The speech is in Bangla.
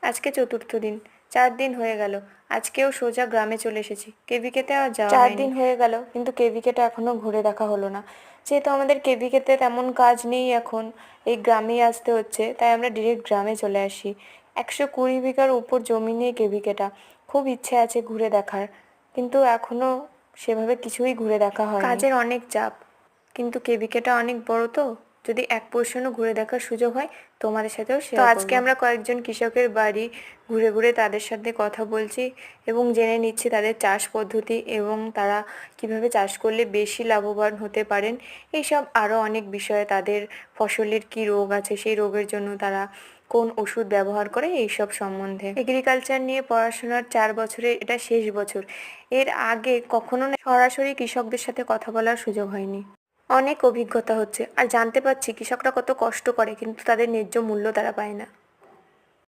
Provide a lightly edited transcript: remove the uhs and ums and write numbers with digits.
আজকে চতুর্থ দিন। 4 দিন হয়ে গেল। আজকেও সোজা গ্রামে চলে এসেছি। কেভিকেতে আর যাওয়া হয়নি। 4 দিন হয়ে গেল, কিন্তু কেভিকেটা এখনো ঘুরে দেখা হলো না। যেহেতু আমাদের কেভিকেতে তেমন কাজ নেই এখন, এই গ্রামেই আসতে হচ্ছে, তাই আমরা ডিরেক্ট গ্রামে চলে আসি। 120 বিঘার উপর জমি নিয়ে কেভিকেটা। খুব ইচ্ছে আছে ঘুরে দেখার, কিন্তু এখনো সেভাবে কিছুই ঘুরে দেখা হয়নি। কাজের অনেক চাপ, কিন্তু কেভিকেটা অনেক বড়, তো যদি এক পোর্শনও ঘুরে দেখার সুযোগ হয় তোমাদের সাথেও শেয়ার করব। তো আজকে আমরা কয়েকজন কৃষকের বাড়ি ঘুরে ঘুরে তাদের সাথে কথা বলছি এবং জেনে নিচ্ছি তাদের চাষ পদ্ধতি এবং তারা কিভাবে চাষ করলে বেশি লাভবান হতে পারেন। এইসব আরও অনেক বিষয়ে, তাদের ফসলের কি রোগ আছে, সেই রোগের জন্য তারা কোন ওষুধ ব্যবহার করে, এইসব সম্বন্ধে। এগ্রিকালচার নিয়ে পড়াশোনার 4 বছরের এটা শেষ বছর। এর আগে কখনো না সরাসরি কৃষকদের সাথে কথা বলার সুযোগ হয়নি। অনেক অভিজ্ঞতা হচ্ছে, আর জানতে পারছি কৃষকরা কত কষ্ট করে, কিন্তু তাদের ন্যায্য মূল্য তারা পায় না।